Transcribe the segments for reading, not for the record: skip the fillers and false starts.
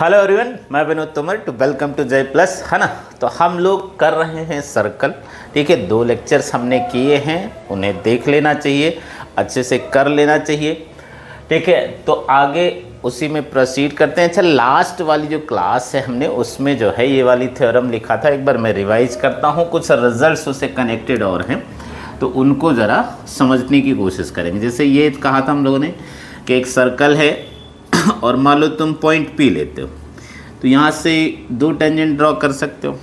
Hello everyone, मैं Vinod Tomar to welcome to Jai plus, है ना। तो हम लोग कर रहे हैं सर्कल, ठीक है। 2 लेक्चर्स हमने किए हैं, उन्हें देख लेना चाहिए, अच्छे से कर लेना चाहिए, ठीक है। तो आगे उसी में प्रोसीड करते हैं। अच्छा, लास्ट वाली जो क्लास है हमने उसमें जो है ये वाली थ्योरम लिखा था, एक बार मैं रिवाइज करता हूँ। कुछ रिजल्ट्स उससे कनेक्टेड और हैं तो उनको ज़रा समझने की कोशिश करेंगे। जैसे ये कहा था हम लोगों ने कि एक सर्कल है और मान लो तुम पॉइंट पी लेते हो, तो यहाँ से 2 टेंजेंट ड्रॉ कर सकते हो,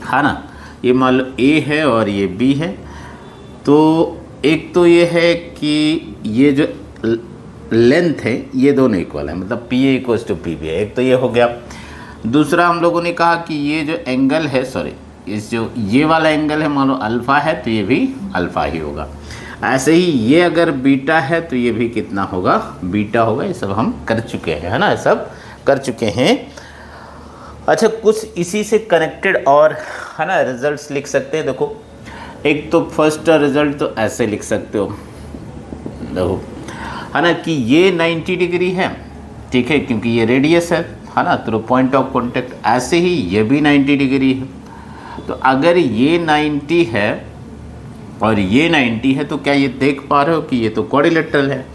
है ना। ये मान लो ए है और ये बी है। तो एक तो ये है कि ये जो लेंथ है ये दोनों इक्वल है, मतलब P A equals to P B है। एक तो ये हो गया। दूसरा हम लोगों ने कहा कि ये जो एंगल है, सॉरी, इस जो ये वाला एंगल है मान लो अल्फ़ा है तो ये भी अल्फ़ा ही होगा। ऐसे ही ये अगर बीटा है तो ये भी कितना होगा, बीटा होगा। ये सब हम कर चुके हैं, है ना, ये सब कर चुके हैं। अच्छा, कुछ इसी से कनेक्टेड और, है ना, रिजल्ट्स लिख सकते हैं। देखो, एक तो फर्स्ट रिजल्ट तो ऐसे लिख सकते हो, देखो, है ना, कि ये 90 डिग्री है, ठीक है, क्योंकि ये रेडियस है ना, थ्रू पॉइंट ऑफ कॉन्टैक्ट। ऐसे ही ये भी 90 डिग्री है। तो अगर ये 90 है और ये 90 है तो क्या ये देख पा रहे हो कि ये तो क्वाड्रिलेटरल है।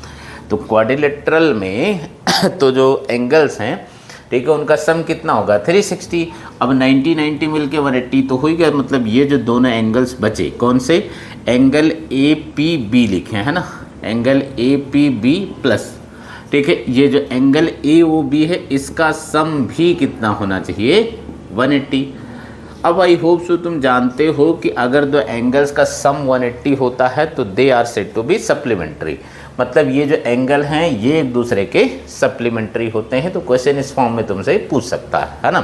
तो क्वाड्रिलेटरल में तो जो एंगल्स हैं, ठीक है, उनका सम कितना होगा, 360। अब 90 मिल के 180 तो हो ही गया। मतलब ये जो दोनों एंगल्स बचे, कौन से, एंगल ए पी बी लिखे हैं ना, angle A P B plus, ठीक है, ये जो एंगल ए ओ बी है इसका सम भी कितना होना चाहिए, 180। अब आई होप सो तुम जानते हो कि अगर 2 एंगल्स का सम 180 होता है तो they are said to be supplementary. मतलब ये जो एंगल हैं ये एक दूसरे के सप्लीमेंट्री होते हैं। तो क्वेश्चन इस फॉर्म में तुमसे पूछ सकता है ना,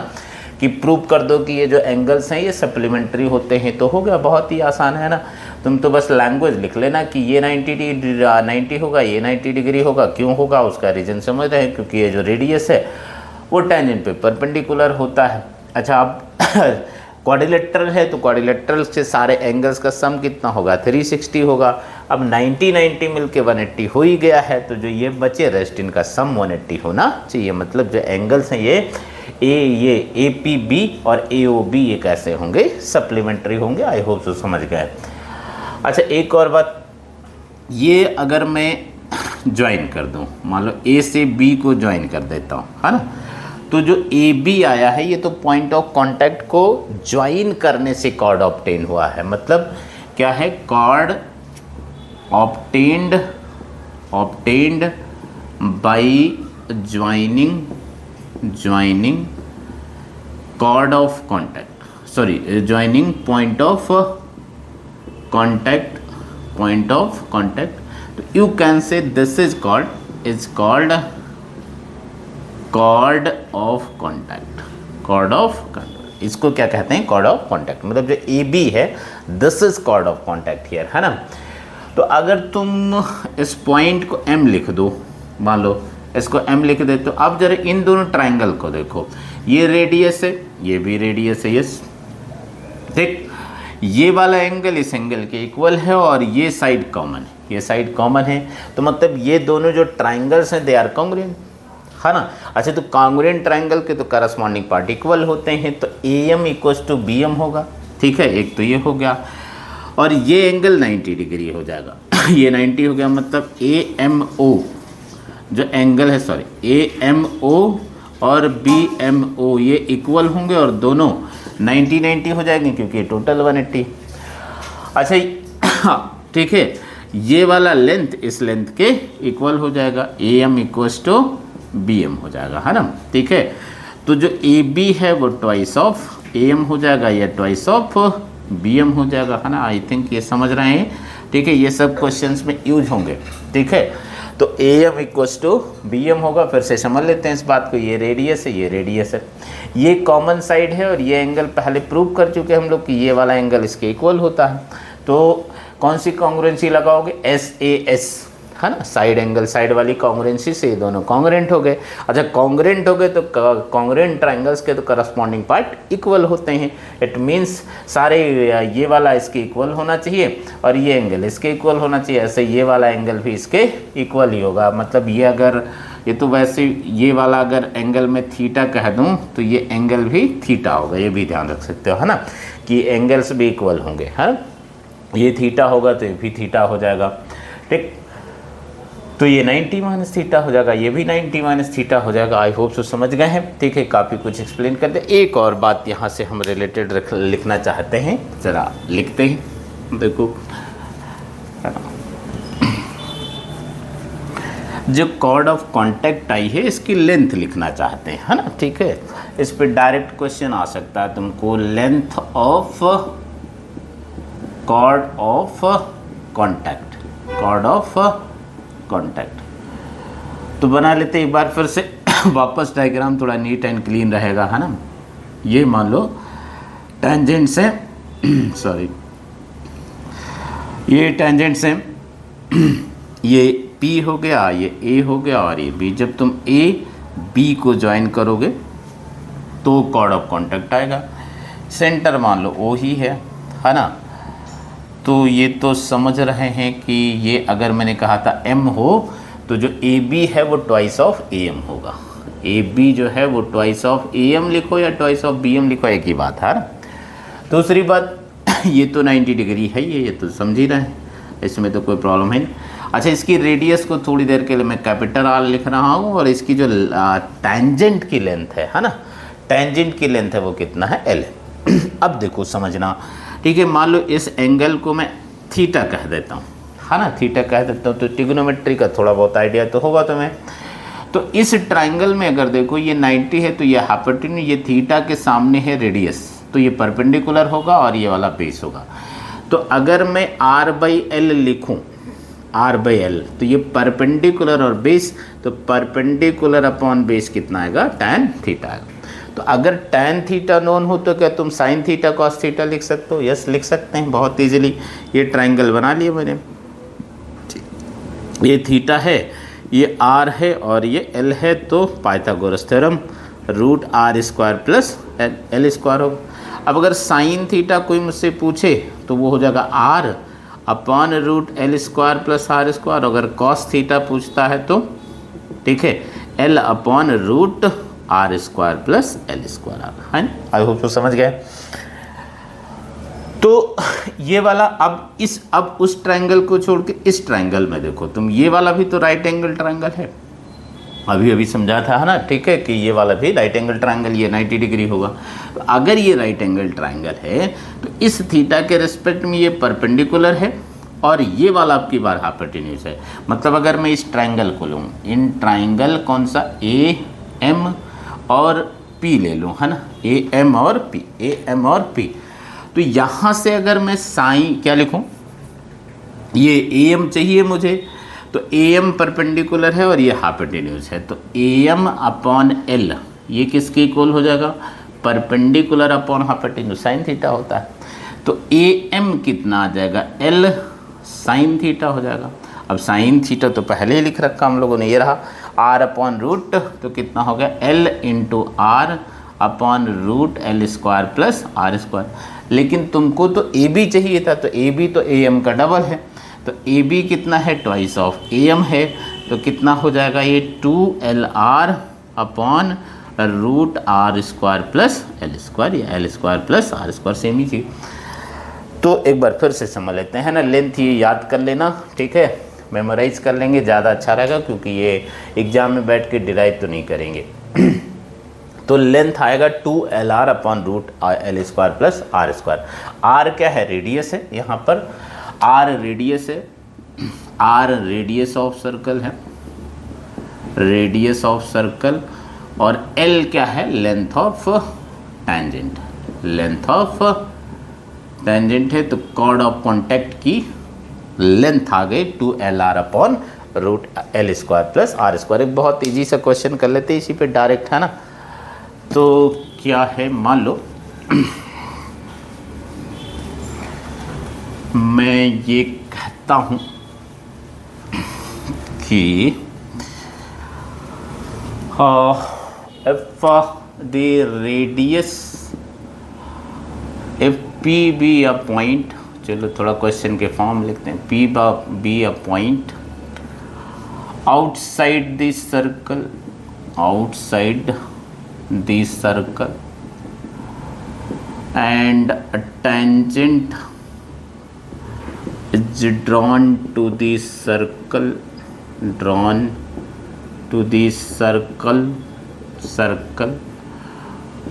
कि प्रूव कर दो कि ये जो एंगल्स हैं ये सप्लीमेंट्री होते हैं। तो हो गया, बहुत ही आसान है ना। तुम तो बस लैंग्वेज लिख लेना कि ये 90 होगा, ये 90 डिग्री होगा। क्यों होगा उसका रीजन समझ रहे हैं, क्योंकि ये जो रेडियस है वो टेंजेंट पे परपेंडिकुलर होता है। अच्छा, अब क्वाड्रिलेटरल है तो क्वाड्रिलेटरल से सारे एंगल्स का सम कितना होगा, 360 होगा। अब 90 मिल के 180 हो ही गया है, तो जो ये बचे रेस्ट इनका सम 180 होना चाहिए। मतलब जो एंगल्स हैं ये ए पी बी और ए ओ बी ये कैसे होंगे, सप्लीमेंट्री होंगे। आई होप सो समझ गए। अच्छा, एक और बात, ये अगर मैं ज्वाइन कर दूँ, मान लो ए से बी को ज्वाइन कर देता हूँ, है ना, तो जो ए बी आया है ये तो पॉइंट ऑफ कांटेक्ट को ज्वाइन करने से कॉर्ड ऑब्टेन हुआ है। मतलब क्या है, chord obtained by joining chord of contact, sorry, joining point of contact. तो you can say this is called chord of contact. इसको क्या कहते हैं, कॉर्ड ऑफ कॉन्टैक्ट। मतलब जो ए बी है this is chord of contact here, है ना। तो अगर तुम इस पॉइंट को एम लिख दो, मान लो इसको एम लिख देते हो। अब जरा इन दोनों ट्राइंगल को देखो, ये रेडियस है, ये भी रेडियस है, यस, ठीक। ये वाला एंगल इस एंगल के इक्वल है और ये साइड कॉमन है, ये साइड कॉमन है। तो मतलब ये दोनों जो ट्राइंगल्स हैं दे आर कॉन्ग्रुएंट, है ना। अच्छा, तो कॉन्ग्रुएंट ट्राइंगल के तो करस्पॉन्डिंग पार्ट इक्वल होते हैं, तो A M equals to B M होगा, ठीक है। एक तो ये हो गया और ये एंगल 90 डिग्री हो जाएगा ये 90 हो गया। मतलब ए एम ओ जो एंगल है, सॉरी, ए एम ओ और बी एम ओ ये इक्वल होंगे और दोनों 90 हो जाएंगे क्योंकि ये टोटल 180। अच्छा, ठीक है, ये वाला लेंथ इस लेंथ के इक्वल हो जाएगा, A M equals to B M हो जाएगा, है ना, ठीक है। तो जो ए बी है वो ट्वाइस ऑफ ए एम हो जाएगा या ट्वाइस ऑफ बी एम हो जाएगा, है ना। आई थिंक ये समझ रहे हैं, ठीक है। ये सब क्वेश्चंस में यूज होंगे, ठीक है। तो A M equals to B M होगा। फिर से समझ लेते हैं इस बात को, ये रेडियस है, ये रेडियस है, ये कॉमन साइड है और ये एंगल पहले प्रूव कर चुके हम लोग कि ये वाला एंगल इसके इक्वल होता है। तो कौन सी कॉन्ग्रुएंसी लगाओगे, एस ए एस, है ना। साइड एंगल, साइड वाली कॉन्ग्रुएंसी से ये दोनों कॉन्ग्रुएंट हो गए। अच्छा, कॉन्ग्रुएंट हो गए तो कॉन्ग्रुएंट ट्रायंगल्स के तो करस्पॉन्डिंग पार्ट इक्वल होते हैं। इट मीन्स सारे ये वाला इसके इक्वल होना चाहिए और ये एंगल इसके इक्वल होना चाहिए। ऐसे ये वाला एंगल भी इसके इक्वल ही होगा। मतलब ये अगर ये तो वैसे ये वाला अगर एंगल में थीटा कह दूं तो ये एंगल भी थीटा होगा। ये भी ध्यान रख सकते हो, है ना, कि एंगल्स भी इक्वल होंगे। है, ये थीटा होगा तो ये भी थीटा हो जाएगा। ठीक, तो ये 90 माइनस थीटा हो जाएगा, ये भी 90 माइनस थीटा हो जाएगा। आई होप सो समझ गए हैं। ठीक है, काफ़ी कुछ एक्सप्लेन कर दे। एक और बात यहाँ से हम रिलेटेड लिखना चाहते हैं, ज़रा लिखते हैं। देखो, जो कॉर्ड ऑफ कांटेक्ट आई है इसकी लेंथ लिखना चाहते हैं, है ना। ठीक है, इस पे डायरेक्ट क्वेश्चन आ सकता है तुमको, length of chord of contact, chord of contact. तो बना लेते एक बार फिर से वापस डायग्राम, थोड़ा नीट एंड क्लीन रहेगा, है ना। ये मान लो टेंजेंट से सॉरी, ये टेंजेंट से ये P हो गया, ये A हो गया और ये B। जब तुम A B को ज्वाइन करोगे तो कॉर्ड ऑफ कांटेक्ट आएगा। सेंटर मान लो O ही है ना। तो ये तो समझ रहे हैं कि ये अगर मैंने कहा था M हो तो जो AB है वो ट्वाइस ऑफ AM होगा। AB जो है वो ट्वाइस ऑफ AM लिखो या ट्वाइस ऑफ BM लिखो, एक ही बात है ना। दूसरी बात, ये तो 90 डिग्री है, ये तो समझ ही रहे हैं, इसमें तो कोई प्रॉब्लम है नहीं। अच्छा, इसकी रेडियस को थोड़ी देर के लिए मैं कैपिटल R लिख रहा हूँ और इसकी जो टेंजेंट की लेंथ है ना, टेंजेंट की लेंथ है वो कितना है, L। अब देखो समझना, ठीक है। मान लो इस एंगल को मैं थीटा कह देता हूँ, है ना, थीटा कह देता हूँ। तो ट्रिग्नोमेट्री का थोड़ा बहुत आइडिया तो होगा तुम्हें। तो इस ट्राइंगल में अगर देखो ये 90 है तो ये हाइपोटेन्यूज, ये थीटा के सामने है रेडियस, तो ये परपेंडिकुलर होगा और ये वाला बेस होगा। तो अगर मैं R/L लिखूं, R/L, तो ये परपेंडिकुलर और बेस, तो परपेंडिकुलर अपॉन बेस कितना आएगा, tan थीटा आएगा। तो अगर tan थीटा नोन हो तो क्या तुम sin थीटा cos थीटा लिख सकते हो? यस, लिख सकते हैं बहुत इजीली। ये ट्राइंगल बना लिया मैंने, ये थीटा है, ये R है और ये L है। तो Pythagoras theorem √R² plus L square होगा। अब अगर साइन थीटा कोई मुझसे पूछे तो वो हो जाएगा R upon √L² plus R²। अगर कॉस थीटा पूछता है तो ठीक है, L upon √R² plus L² है। आई होप तो समझ गए। तो ये वाला अब उस ट्रायंगल को छोड़ के इस ट्रायंगल में देखो तुम, ये वाला भी तो राइट एंगल ट्रायंगल है, अभी समझा था, है ना। ठीक है, कि ये वाला भी राइट एंगल ट्रायंगल, ये 90 डिग्री होगा। तो अगर ये राइट एंगल ट्रायंगल है तो इस थीटा के रिस्पेक्ट में ये परपेंडिकुलर है और ये वाला आपकी बार हाइपोटेन्यूज है। मतलब अगर मैं इस ट्रायंगल को लूँ, इन ट्रायंगल कौन सा, AM और P ले लूँ, है ना, AM और P। तो यहाँ से अगर मैं साइन क्या लिखूँ, ये AM चाहिए मुझे, तो AM परपेंडिकुलर है और ये हाइपोटेन्यूज है। तो AM अपॉन L ये किसके इक्वल हो जाएगा, perpendicular upon hypotenuse, sine theta होता है। तो AM कितना आ जाएगा, L साइन थीटा हो जाएगा। अब साइन थीटा तो पहले ही लिख रखा हम लोगों ने, ये रहा R अपॉन रूट, तो कितना हो गया L into R upon √L² plus R²। लेकिन तुमको तो AB चाहिए था, तो AB तो AM का डबल है, तो AB कितना है, ट्वाइस ऑफ AM है। तो कितना हो जाएगा ये 2LR upon √R² plus L², या L² प्लस R², सेम ही चीज़। तो एक बार फिर से समझ लेते हैं ना, लेंथ ये याद कर लेना, ठीक है, मेमोराइज कर लेंगे, ज़्यादा अच्छा रहेगा, क्योंकि ये एग्जाम में बैठ के डिराइव तो नहीं करेंगे। तो लेंथ आएगा 2LR upon √L² plus R²। R क्या है, रेडियस है, यहाँ पर R रेडियस है, R रेडियस ऑफ सर्कल है, रेडियस ऑफ सर्कल, और L क्या है, length of tangent, length of tangent है। तो कॉर्ड ऑफ कांटेक्ट की लेंथ आ गई 2LR upon √L² plus R²। एक बहुत इजी सा क्वेश्चन कर लेते हैं इसी पे डायरेक्ट, है ना। तो क्या है, मान लो मैं ये कहता हूँ कि if P be a point, चलो थोड़ा क्वेश्चन के फॉर्म लिखते हैं, P be a point outside the circle and a tangent is drawn to the circle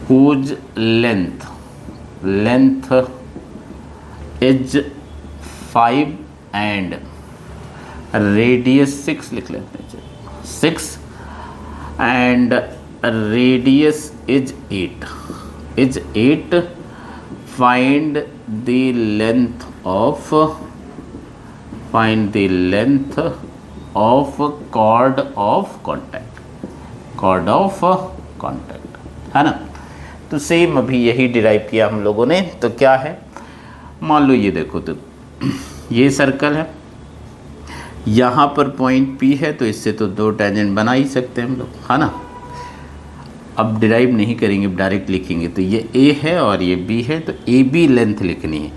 whose length is 5 and radius 6 लिख लेते हैं, 6 and radius is 8 find the length of chord of contact, है ना। तो same अभी यही derive किया हम लोगों ने। तो क्या है, मान लो ये देखो, तो ये सर्कल है, यहाँ पर पॉइंट P है, तो इससे तो 2 टेंजेंट बना ही सकते हैं हम लोग, है ना। अब डिराइव नहीं करेंगे, डायरेक्ट लिखेंगे। तो ये A है और ये B है, तो AB लेंथ लिखनी है।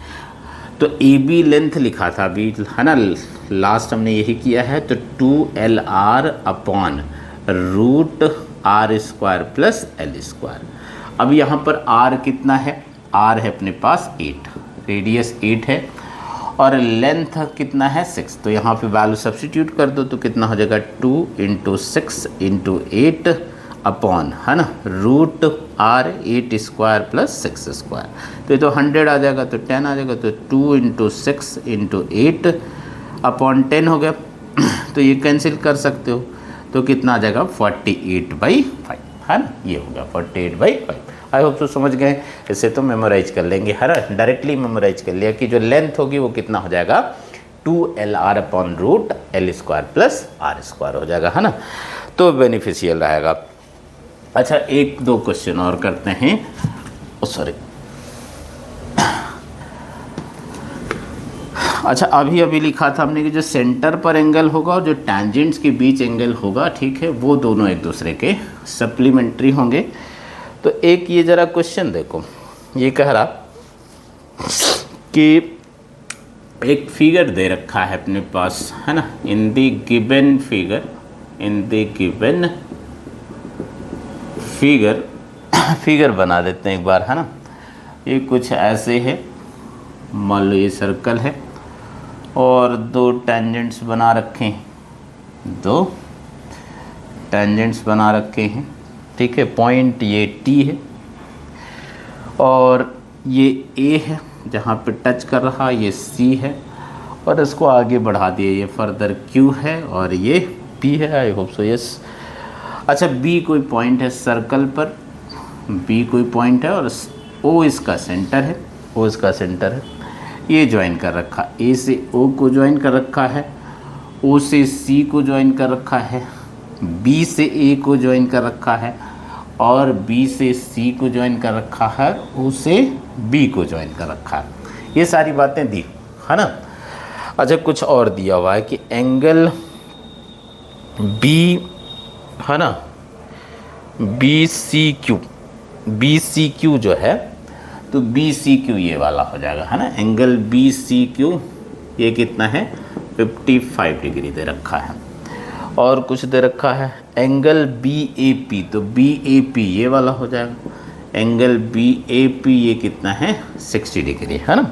तो AB लेंथ लिखा था अभी, है ना, लास्ट हमने यही किया है। तो 2LR upon √r² plus L²। अब यहाँ पर R कितना है, R है अपने पास 8, रेडियस 8 है और लेंथ कितना है 6। तो यहाँ पे वैल्यू सब्स्टिट्यूट कर दो, तो कितना हो जाएगा 2 × 6 × 8 अपॉन, है ना, √r 8² प्लस 6²। तो ये तो 100 आ जाएगा, तो 10 आ जाएगा। तो 2 × 6 × 8 अपॉन 10 हो गया। तो ये कैंसिल कर सकते हो, तो कितना आ जाएगा 48/5, है ना। ये हो गया 48/5। आई होप तो समझ गए। इसे तो मेमोराइज कर लेंगे, है ना, डायरेक्टली मेमोराइज कर लिया कि जो लेंथ होगी वो कितना हो जाएगा 2LR upon √L² plus R² हो जाएगा, है ना। तो बेनिफिशियल रहेगा। अच्छा, 1-2 क्वेश्चन और करते हैं। सॉरी, अच्छा अभी लिखा था हमने कि जो सेंटर पर एंगल होगा और जो टैंजेंट्स के बीच एंगल होगा, ठीक है, वो दोनों एक दूसरे के सप्लीमेंट्री होंगे। तो एक ये ज़रा क्वेश्चन देखो, ये कह रहा कि एक फिगर दे रखा है अपने पास, है ना, इन द गिवन फिगर बना देते हैं एक बार, है ना। ये कुछ ऐसे है, मान लो ये सर्कल है और 2 टेंजेंट्स बना रखे हैं, 2 टेंजेंट्स बना रखे हैं, ठीक है। पॉइंट ये T है और ये A है जहाँ पे टच कर रहा, ये C है और इसको आगे बढ़ा दिए, ये फर्दर Q है और ये P है। I hope so yes. अच्छा, B कोई पॉइंट है सर्कल पर, B कोई पॉइंट है और O इसका सेंटर है, ये ज्वाइन कर रखा, A से O को ज्वाइन कर रखा है, O से C को ज्वाइन कर रखा है, B से A को ज्वाइन कर रखा है और B से C को ज्वाइन कर रखा है, O से B को ज्वाइन कर रखा है। ये सारी बातें दी, है ना। अच्छा, कुछ और दिया हुआ है कि एंगल B, है ना, BCQ जो है, तो BCQ ये वाला हो जाएगा, है ना। एंगल BCQ ये कितना है 55 डिग्री दे रखा है। और कुछ दे रखा है एंगल BAP, तो BAP ये वाला हो जाएगा। एंगल BAP ये कितना है 60 डिग्री, है ना,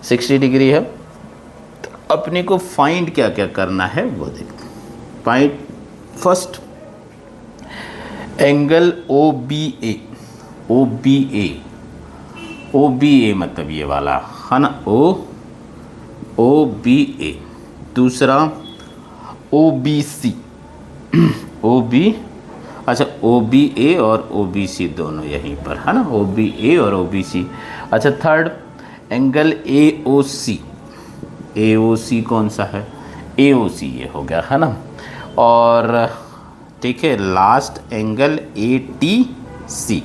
60 डिग्री है। तो अपने को फाइंड क्या क्या करना है वो देखते हैं। फाइंड फर्स्ट एंगल OBA मतलब ये वाला, है ना, OBA। दूसरा OBC, अच्छा OBA और OBC दोनों यहीं पर, है ना, OBA और OBC। अच्छा, थर्ड एंगल AOC कौन सा है, AOC ये हो गया, है ना। और ठीक है, लास्ट एंगल ATC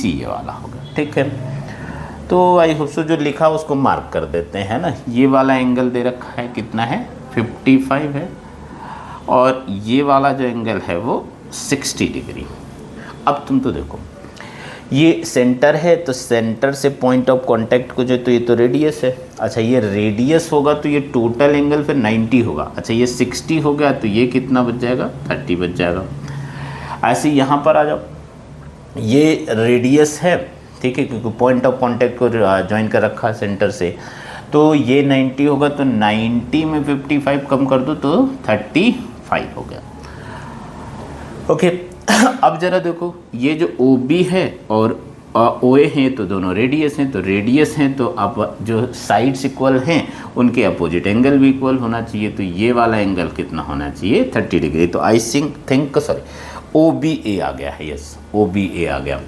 ये वाला हो गया, ठीक है। तो आई होप सो जो लिखा उसको मार्क कर देते हैं ना। ये वाला एंगल दे रखा है कितना है 55 है और ये वाला जो एंगल है वो 60 डिग्री। अब तुम तो देखो ये सेंटर है, तो सेंटर से पॉइंट ऑफ कांटेक्ट को जो, तो ये तो रेडियस है। अच्छा ये रेडियस होगा तो ये टोटल एंगल फिर 90 होगा। अच्छा ये 60 हो गया तो ये कितना बच जाएगा, 30 बच जाएगा। ऐसे यहाँ पर आ जाओ, ये रेडियस है, ठीक है, क्योंकि पॉइंट ऑफ कांटेक्ट को ज्वाइन कर रखा है सेंटर से, तो ये 90 होगा, तो 90 में 55 कम कर दो तो 35 हो गया। ओके अब जरा देखो ये जो OB है और OA हैं तो दोनों रेडियस हैं, तो रेडियस हैं तो अब जो साइड्स इक्वल हैं उनके अपोजिट एंगल भी इक्वल होना चाहिए। तो ये वाला एंगल कितना होना चाहिए, 30 डिग्री। तो आई थिंक सॉरी OBA आ गया है, यस OBA आ गया।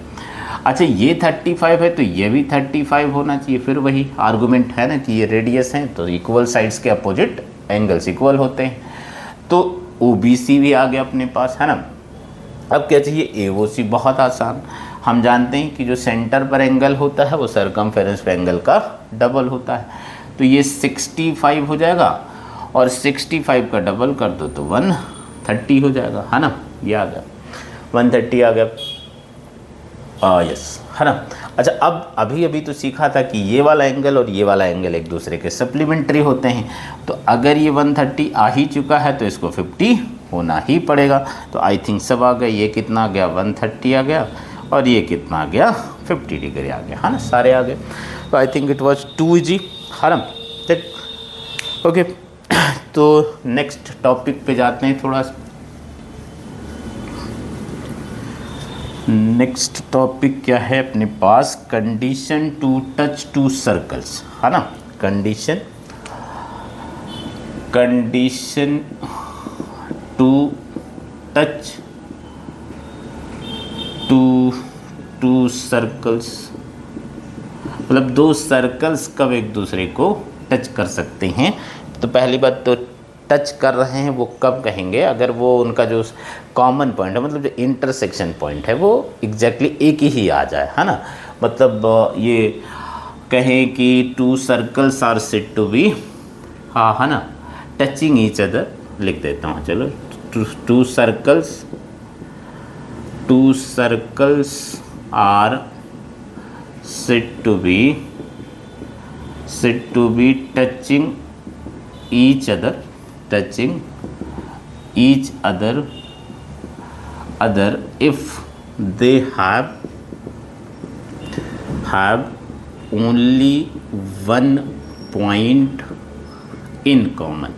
अच्छा ये 35 है तो ये भी 35 होना चाहिए। फिर वही आर्गुमेंट है ना कि ये रेडियस हैं तो इक्वल साइड्स के अपोजिट एंगल्स इक्वल होते हैं। तो OBC भी आ गया अपने पास, है ना। अब क्या चाहिए, AOC। बहुत आसान, हम जानते हैं कि जो सेंटर पर एंगल होता है वो सरकमफेरेंस पे एंगल का डबल होता है। तो ये 65 हो जाएगा और 65 का डबल कर दो तो 130 हो जाएगा, है ना। ये आ गया 130 आ गया, यस, है ना। अच्छा अब अभी तो सीखा था कि ये वाला एंगल और ये वाला एंगल एक दूसरे के सप्लीमेंट्री होते हैं। तो अगर ये 130 आ ही चुका है तो इसको 50 होना ही पड़ेगा। तो आई थिंक सब आ गया। ये कितना आ गया, 130 आ गया, और ये कितना आ गया, 50 डिग्री आ गया, है ना। सारे आ गए। तो I think it was too easy, है ना। ठीक, ओके। तो नेक्स्ट टॉपिक पे जाते हैं थोड़ा। नेक्स्ट टॉपिक क्या है अपने पास, condition to touch two circles, है ना। Condition to touch two circles, मतलब दो सर्कल्स कब एक दूसरे को टच कर सकते हैं। तो पहली बात तो टच कर रहे हैं वो कब कहेंगे, अगर वो उनका जो कॉमन पॉइंट है, मतलब जो इंटरसेक्शन पॉइंट है वो एग्जैक्टली एक ही आ जाए, है ना। मतलब ये कहें कि two circles are said to be, हाँ, है ना, टचिंग ईच अदर, लिख देता हूँ, चलो। Two circles are said to be touching each other if they have only one point in common,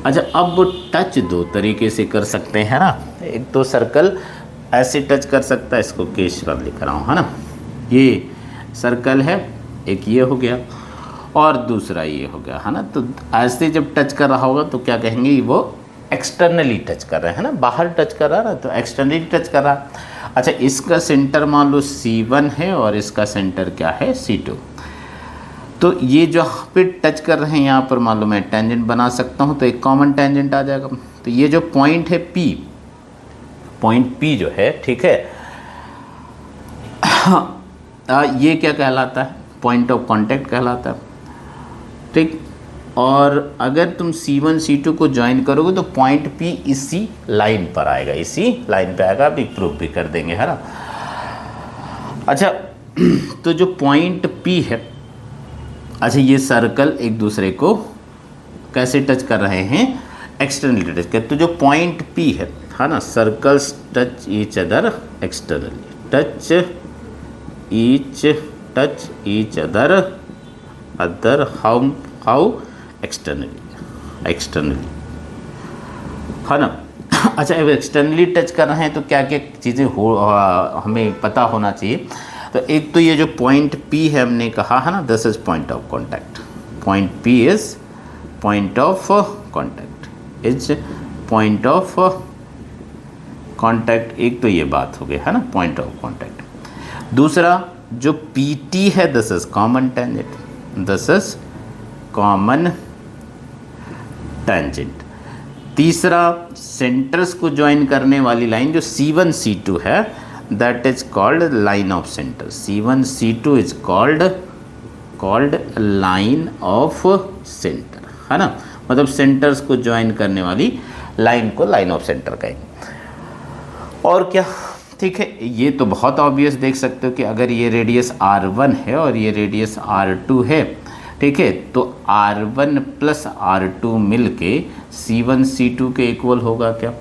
अच्छा अब टच दो तरीके से कर सकते हैं ना। एक तो सर्कल ऐसे टच कर सकता है, इसको केश पर लिख रहा हूँ, है ना। ये सर्कल है, एक ये हो गया और दूसरा ये हो गया, है ना। तो ऐसे जब टच कर रहा होगा तो क्या कहेंगे, वो एक्सटर्नली टच कर रहे हैं, है ना, बाहर टच कर रहा है ना, तो एक्सटर्नली टच कर रहा है। अच्छा इसका सेंटर मान लो C1 है और इसका सेंटर क्या है, C2। तो ये जो पे टच कर रहे हैं यहाँ पर मान लो मैं टेंजेंट बना सकता हूँ, तो एक कॉमन टेंजेंट आ जाएगा। तो ये जो पॉइंट है पॉइंट P जो है, ठीक है, ये क्या कहलाता है, पॉइंट ऑफ कांटेक्ट कहलाता है, ठीक। और अगर तुम C1 C2 को ज्वाइन करोगे तो पॉइंट P इसी लाइन पर आएगा, इसी लाइन पे आएगा। अभी प्रूफ भी कर देंगे, है ना। अच्छा तो जो पॉइंट P है, अच्छा ये सर्कल एक दूसरे को कैसे टच कर रहे हैं, एक्सटर्नली टच कर। तो जो पॉइंट P है ना, circles touch each other externally, touch each other how externally, है ना। अच्छा अब एक्सटर्नली टच कर रहे हैं तो क्या क्या चीज़ें हमें पता होना चाहिए। तो एक तो ये जो पॉइंट P है हमने कहा है ना, this is point of contact, point P is point of contact, एक तो ये बात हो गई, है ना, पॉइंट ऑफ कॉन्टैक्ट। दूसरा जो PT है, this is common tangent, this is common tangent. तीसरा सेंटर्स को ज्वाइन करने वाली लाइन जो C1 C2 है, that is called line of center. C1 C2 is called line of center, है ना। मतलब सेंटर्स को ज्वाइन करने वाली लाइन को लाइन ऑफ सेंटर कहेंगे। और क्या, ठीक है, ये तो बहुत ऑब्वियस देख सकते हो कि अगर ये रेडियस R1 है और ये रेडियस R2 है, ठीक है, तो R1 प्लस R2 मिल के C1 C2 के इक्वल होगा क्या?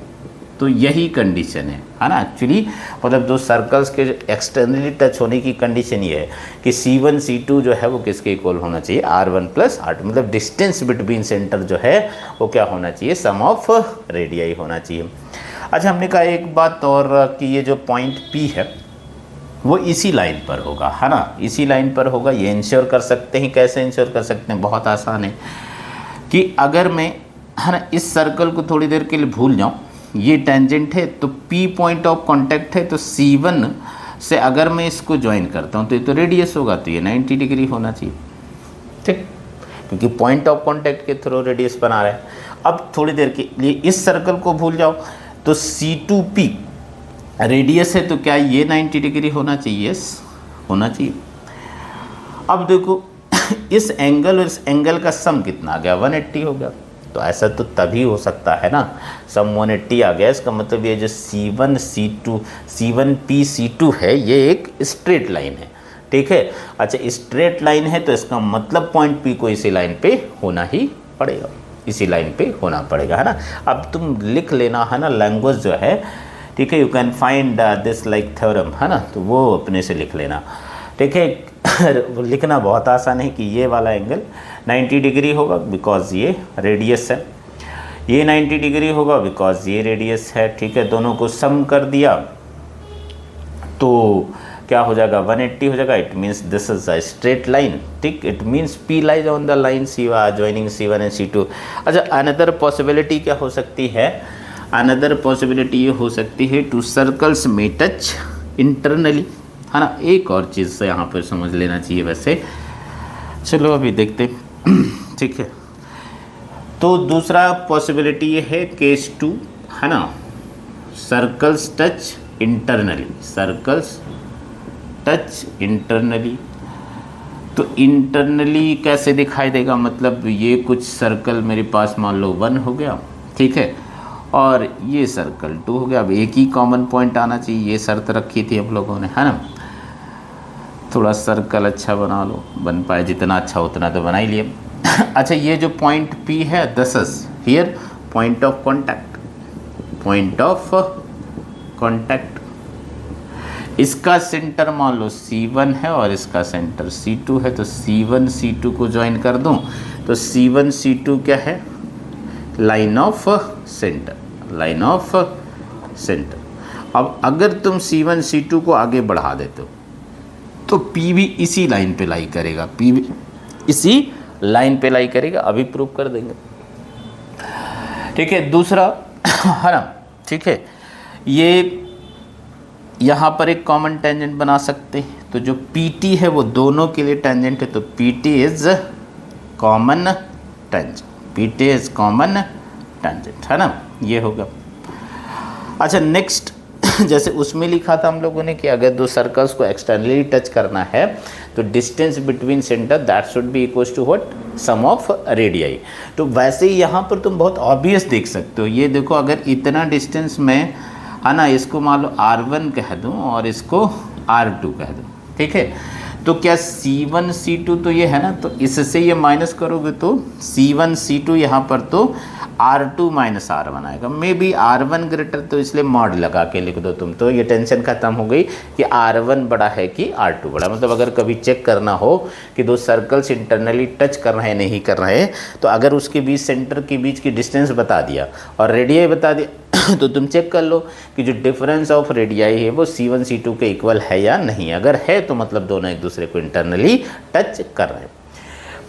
तो यही कंडीशन है ना एक्चुअली, मतलब दो सर्कल्स के एक्सटर्नली टच होने की कंडीशन ये है कि C1 C2 जो है वो किसके इक्वल होना चाहिए? R1 प्लस R2, मतलब डिस्टेंस बिटवीन सेंटर जो है वो क्या होना चाहिए? सम ऑफ रेडियाई होना चाहिए। अच्छा, हमने कहा एक बात और कि ये जो पॉइंट P है वो इसी लाइन पर होगा, है ना, इसी लाइन पर होगा। ये इंश्योर कर सकते हैं, कैसे इंश्योर कर सकते हैं? बहुत आसान है कि अगर मैं, है ना, इस सर्कल को थोड़ी देर के लिए भूल जाऊं, ये टेंजेंट है तो P पॉइंट ऑफ कांटेक्ट है, तो C1 से अगर मैं इसको ज्वाइन करता हूं तो ये तो रेडियस होगा, तो ये 90 डिग्री होना चाहिए, ठीक, क्योंकि पॉइंट ऑफ कांटेक्ट के थ्रू रेडियस बना रहा है। अब थोड़ी देर के लिए इस सर्कल को भूल जाओ, तो C2P रेडियस है, तो क्या ये 90 डिग्री होना चाहिए? होना चाहिए। अब देखो इस एंगल और इस एंगल का सम कितना आ गया? 180 हो गया। तो ऐसा तो तभी हो सकता है ना, सम 180 आ गया, इसका मतलब ये जो C1 C2 C1P C2 है ये एक स्ट्रेट लाइन है, ठीक है। अच्छा, स्ट्रेट लाइन है तो इसका मतलब पॉइंट P को इसी लाइन पे होना ही पड़ेगा, इसी लाइन पे होना पड़ेगा, है ना। अब तुम लिख लेना, है ना, लैंग्वेज जो है, ठीक है, you can find this like theorem, है ना, तो वो अपने से लिख लेना, ठीक है। लिखना बहुत आसान है कि ये वाला एंगल 90 डिग्री होगा बिकॉज ये रेडियस है, ये 90 डिग्री होगा बिकॉज ये रेडियस है, ठीक है। दोनों को सम कर दिया तो क्या हो जाएगा? 180 हो जाएगा। It means this is a straight line, ठीक, it means P lies on the line joining C1 and C2। अच्छा, अनदर पॉसिबिलिटी क्या हो सकती है? अनदर पॉसिबिलिटी ये हो सकती है टू सर्कल्स में टच इंटरनली, है ना। एक और चीज़ से यहाँ पर समझ लेना चाहिए वैसे, चलो अभी देखते ठीक है। तो दूसरा पॉसिबिलिटी ये है केस 2, है ना, circles touch internally, circles touch internally. तो इंटरनली कैसे दिखाई देगा? मतलब ये कुछ सर्कल मेरे पास मान लो 1 हो गया, ठीक है, और ये सर्कल 2 हो गया। अब एक ही कॉमन पॉइंट आना चाहिए, ये शर्त रखी थी हम लोगों ने, है ना। थोड़ा सर्कल अच्छा बना लो, बन पाए जितना अच्छा उतना तो बना ही लिए। अच्छा, ये जो पॉइंट P है, this is here point of contact, point of contact. इसका सेंटर मान लो C1 है और इसका सेंटर C2 है, तो C1 C2 को ज्वाइन कर दूं तो C1 C2 क्या है? Line of centre, line of centre. अब अगर तुम C1 C2 को आगे बढ़ा देते हो तो P भी इसी लाइन पे लाई करेगा, P भी इसी लाइन पे लाई करेगा। अभी प्रूव कर देंगे, ठीक है। दूसरा, है ना, ठीक है, ये यहाँ पर एक कॉमन टेंजेंट बना सकते हैं, तो जो PT है वो दोनों के लिए टेंजेंट है, तो PT is common tangent, PT is common tangent, है ना, ये होगा। अच्छा, नेक्स्ट जैसे उसमें लिखा था हम लोगों ने कि अगर दो सर्कल्स को एक्सटर्नली टच करना है तो distance between centre that should be equals to what? Sum of radii. तो वैसे ही यहाँ पर तुम बहुत ऑब्वियस देख सकते हो, ये देखो, अगर इतना डिस्टेंस में, है ना, इसको मान लो R1 कह दूँ और इसको R2 कह दूँ, ठीक है, तो क्या C1 C2 तो ये है ना, तो इससे ये माइनस करोगे तो C1 C2 यहाँ पर तो R2 माइनस R1 आएगा। मे बी R1 ग्रेटर, तो इसलिए मॉड लगा के लिख दो तुम, तो ये टेंशन खत्म हो गई कि R1 बड़ा है कि R2 बड़ा। मतलब अगर कभी चेक करना हो कि दो सर्कल्स इंटरनली टच कर रहे हैं नहीं कर रहे हैं, तो अगर उसके बीच सेंटर के बीच की डिस्टेंस बता दिया और रेडियाई बता दिया तो तुम चेक कर लो कि जो डिफरेंस ऑफ रेडियाई है वो C1 C2 के इक्वल है या नहीं। अगर है तो मतलब दोनों एक दूसरे को इंटरनली टच कर रहे हैं।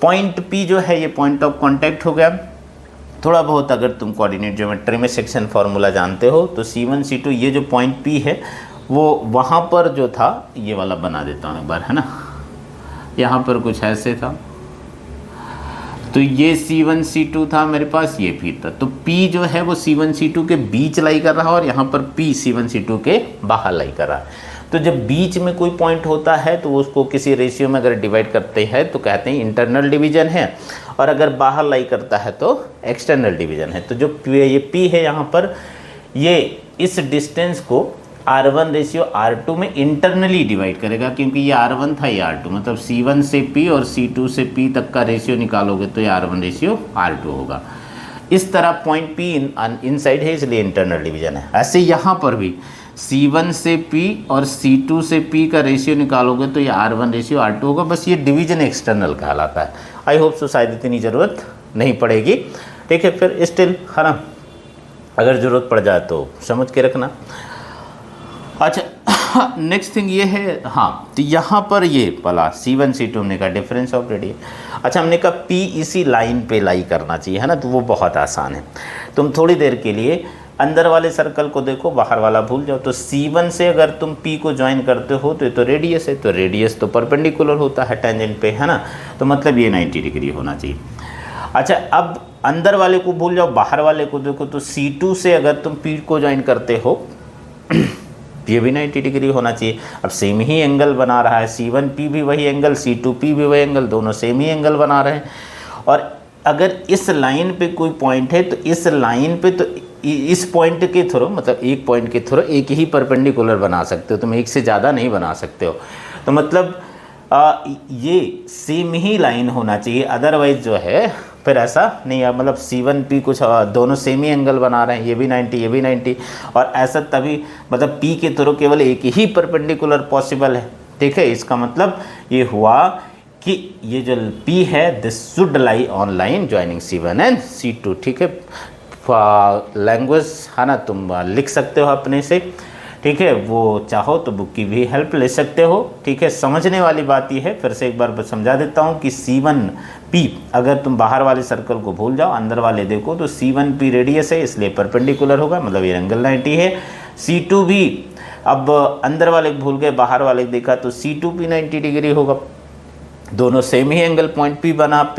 पॉइंट P जो है ये पॉइंट ऑफ कांटेक्ट हो गया। थोड़ा बहुत अगर तुम कोऑर्डिनेट ज्योमेट्री में सेक्शन फार्मूला जानते हो तो C1 C2 ये जो पॉइंट P है वो वहाँ पर जो था, ये वाला बना देता हूँ एक बार, है ना, यहाँ पर कुछ ऐसे था, तो ये C1 C2 था मेरे पास, ये P था, तो P जो है वो C1 C2 के बीच लाई कर रहा है और यहाँ पर P C1 C2 के बाहर लाई कर रहा है। तो जब बीच में कोई पॉइंट होता है तो उसको किसी रेशियो में अगर डिवाइड करते हैं तो कहते हैं इंटरनल डिवीजन है, और अगर बाहर लाई करता है तो एक्सटर्नल डिवीजन है। तो जो ये P है यहाँ पर, ये इस डिस्टेंस को R1 रेशियो R2 में इंटरनली डिवाइड करेगा, क्योंकि ये R1 था, ये R2, मतलब C1 से P और C2 से P तक का रेशियो निकालोगे तो ये R1 रेशियो R2 होगा। इस तरह पॉइंट P इनसाइड है, इसलिए इंटरनल डिवीजन है। ऐसे यहाँ पर भी C1 से P और C2 से P का रेशियो निकालोगे तो ये R1 रेशियो R2 होगा, बस ये डिवीजन एक्सटर्नल कहलाता है। आई होप सो शायद इतनी ज़रूरत नहीं पड़ेगी, ठीक है। फिर स्टिल है ना, अगर ज़रूरत पड़ जाए तो समझ के रखना। अच्छा नेक्स्ट थिंग ये है, हाँ, तो यहाँ पर ये वाला C1 C2 हमने कहा डिफरेंस ऑफ रेडियस। अच्छा हमने कहा P इसी लाइन पे लाई करना चाहिए, है ना, तो वो बहुत आसान है। तुम थोड़ी देर के लिए अंदर वाले सर्कल को देखो, बाहर वाला भूल जाओ। तो C1 से अगर तुम P को ज्वाइन करते हो तो ये तो रेडियस है, तो रेडियस तो परपेंडिकुलर होता है टेंजेंट पे, है ना, तो मतलब ये 90 डिग्री होना चाहिए। अच्छा अब अंदर वाले को भूल जाओ, बाहर वाले को देखो, तो C2 से अगर तुम P को ज्वाइन करते हो ये भी 90 डिग्री होना चाहिए। अब सेम ही एंगल बना रहा है, C1P भी वही एंगल, C2P भी वही एंगल, दोनों सेम ही एंगल बना रहे हैं। और अगर इस लाइन पे कोई पॉइंट है तो इस लाइन पे तो इस पॉइंट के थ्रू, मतलब एक पॉइंट के थ्रू एक ही परपेंडिकुलर बना सकते हो, तुम एक से ज़्यादा नहीं बना सकते हो। तो मतलब ये सेम ही लाइन होना चाहिए, अदरवाइज जो है फिर ऐसा नहीं है। मतलब C1P कुछ दोनों सेम ही एंगल बना रहे हैं, ये भी 90 ये भी 90, और ऐसा तभी मतलब P के थ्रू केवल एक ही परपेंडिकुलर पॉसिबल है, ठीक है। इसका मतलब ये हुआ कि ये जो P है this should lie on line joining C1 and C2, ठीक है। लैंग्वेज है ना, तुम लिख सकते हो अपने से, ठीक है। वो चाहो तो बुक की भी हेल्प ले सकते हो, ठीक है। समझने वाली बात यह है, फिर से एक बार समझा देता हूँ कि C1P, अगर तुम बाहर वाले सर्कल को भूल जाओ, अंदर वाले देखो, तो C1P रेडियस है इसलिए परपेंडिकुलर होगा, मतलब ये एंगल 90 है। C2 भी, अब अंदर वाले भूल गए, बाहर वाले देखा तो C2P 90 डिग्री होगा, दोनों सेम ही एंगल पॉइंट P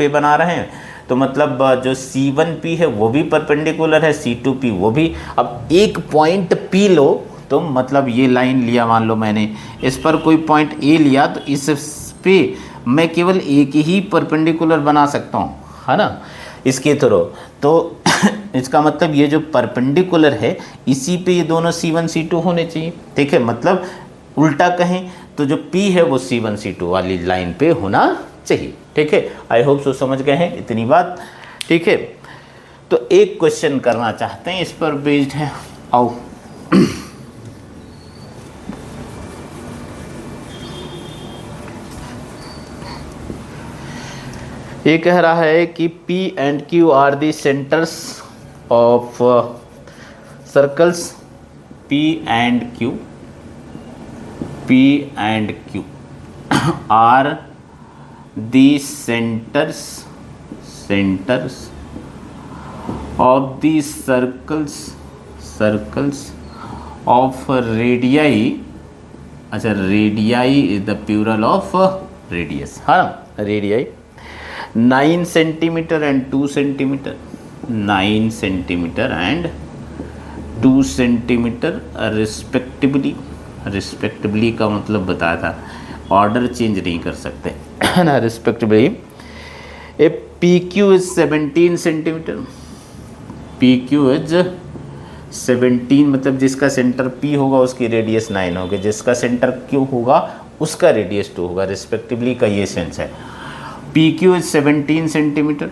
बना रहे हैं। तो मतलब जो C1P है वो भी परपेंडिकुलर है, C2P वो भी। अब एक पॉइंट P लो, तो मतलब ये लाइन लिया, मान लो मैंने इस पर कोई पॉइंट A लिया, तो इस पे मैं केवल एक ही परपेंडिकुलर बना सकता हूँ, है ना, इसके थ्रू। तो इसका मतलब ये जो परपेंडिकुलर है इसी पे ये दोनों C1 C2 होने चाहिए, ठीक है। मतलब उल्टा कहें तो जो P है वो C1 C2 वाली लाइन पे होना चाहिए, ठीक है। आई होप सो समझ गए हैं इतनी बात, ठीक है। तो एक क्वेश्चन करना चाहते हैं, इस पर बेस्ड है, आओ। ये कह रहा है कि P and Q are the centres of circles, P and Q are the centers of the circles of radii. अच्छा, radii is the plural of radius, हाँ, radii 9 centimeter and 2 centimeter, 9 centimeter and 2 centimeter respectively का मतलब बताया था, order change नहीं कर सकते, है ना, respectively. A PQ is 17 centimetre, PQ is 17, मतलब जिसका सेंटर P होगा उसकी रेडियस 9 होगी, जिसका सेंटर Q होगा उसका रेडियस 2 होगा, रिस्पेक्टिवली का ये सेंस है। PQ is 17 centimetre,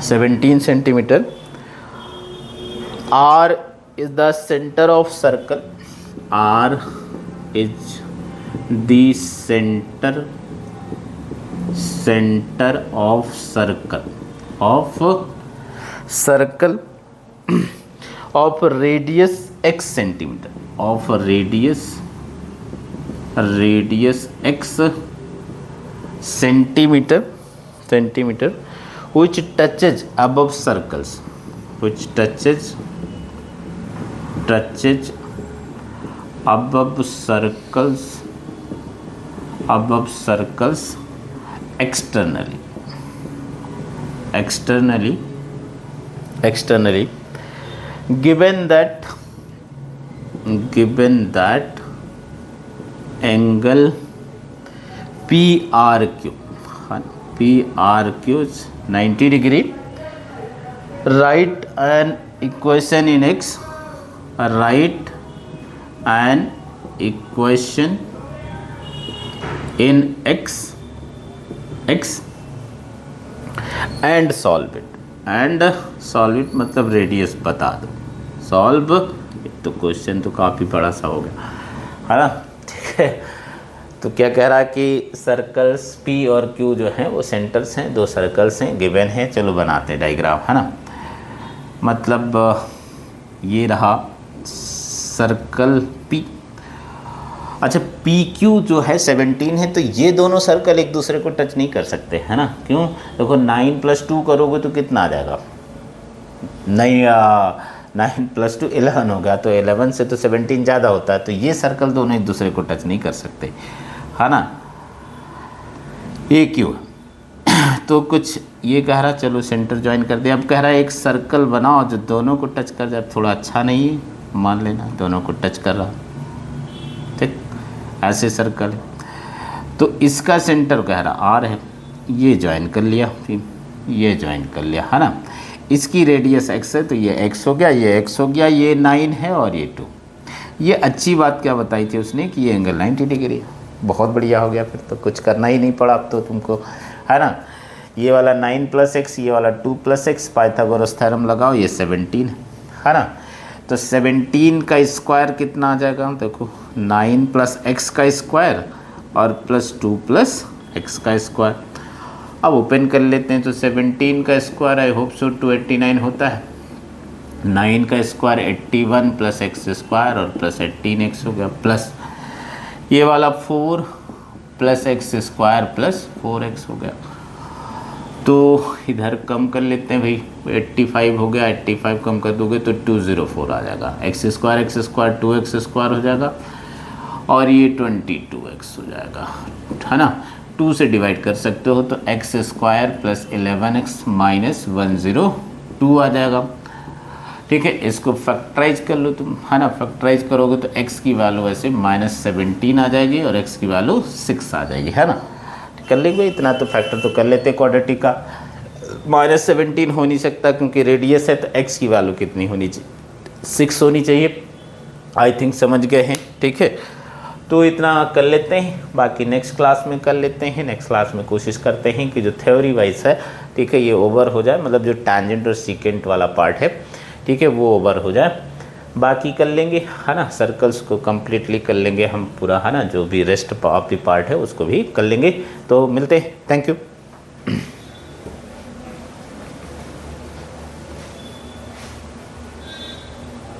17 centimetre. R is the center of circle, R is the center of circle of radius x centimeter, of radius x centimeter, which touches above circles, touches above circles externally, given that angle PRQ, P R Q 90 degree, right an equation in x, right an equation in x and solve it, and solve it मतलब radius बता दो, solve. तो question तो काफ़ी बड़ा सा हो गया है ना, ठीक है। तो क्या कह रहा है कि सर्कल्स P और Q जो हैं वो सेंटर्स हैं, दो सर्कल्स हैं गिवन हैं। चलो बनाते हैं डायग्राम, है ना। मतलब ये रहा सर्कल P। अच्छा, PQ जो है 17 है, तो ये दोनों सर्कल एक दूसरे को टच नहीं कर सकते, है ना। क्यों? देखो 9 + 2 करोगे तो कितना आ जाएगा, 9 + 2 11 होगा, तो 11 से तो 17 ज़्यादा होता है, तो ये सर्कल दोनों एक दूसरे को टच नहीं कर सकते, है ना। ये क्यों? तो कुछ ये कह रहा, चलो सेंटर ज्वाइन कर दे। अब कह रहा है एक सर्कल बनाओ जो दोनों को टच कर जाए, थोड़ा अच्छा नहीं है, मान लेना दोनों को टच कर रहा, ठीक, ऐसे सर्कल। तो इसका सेंटर कह रहा R है, ये ज्वाइन कर लिया, फिर ये ज्वाइन कर लिया, है ना। इसकी रेडियस x है, तो ये x हो गया, ये x हो गया, ये 9 है और ये 2। ये अच्छी बात क्या बताई थी उसने कि ये एंगल 90 डिग्री है। बहुत बढ़िया हो गया, फिर तो कुछ करना ही नहीं पड़ा अब तो तुमको, है ना। ये वाला 9 + x, ये वाला 2 + x, पाइथागोरस थ्योरम लगाओ, ये 17 है ना। तो 17 का स्क्वायर कितना आ जाएगा, देखो 9 + x का स्क्वायर और +2 + x का स्क्वायर। अब ओपन कर लेते हैं, तो 17 का स्क्वायर आई होप सो 289 होता है, 9 का स्क्वायर 81 + x स्क्वायर और +18x हो गया, प्लस ये वाला 4 + x स्क्वायर + 4x हो गया। तो इधर कम कर लेते हैं भाई, 85 हो गया, 85 कम कर दोगे तो 204 आ जाएगा, x स्क्वायर 2x स्क्वायर हो जाएगा और ये 22x हो जाएगा, है ना। 2 से डिवाइड कर सकते हो तो x स्क्वायर + 11x - 102 आ जाएगा, ठीक है। इसको फैक्टराइज कर लो तुम, है ना। फैक्टराइज करोगे तो x की वैल्यू ऐसे -17 आ जाएगी और x की वैल्यू 6 आ जाएगी, है ना। कर लेंगे इतना तो, फैक्टर तो कर लेते क्वाड्रेटिक का। -17 हो नहीं सकता क्योंकि रेडियस है, तो x की वैल्यू कितनी होनी चाहिए, 6 होनी चाहिए। आई थिंक समझ गए हैं, ठीक है। तो इतना कर लेते हैं, बाकी नेक्स्ट क्लास में कर लेते हैं। नेक्स्ट क्लास में कोशिश करते हैं कि जो थ्योरी वाइज है, ठीक है, ये ओवर हो जाए, मतलब जो टैंजेंट और सीकेंट वाला पार्ट है, ठीक है, वो ओवर हो जाए। बाकी कर लेंगे, है ना। सर्कल्स को कम्प्लीटली कर लेंगे हम पूरा, है ना। जो भी रेस्ट ऑफ द पार्ट है उसको भी कर लेंगे। तो मिलते हैं, थैंक यू।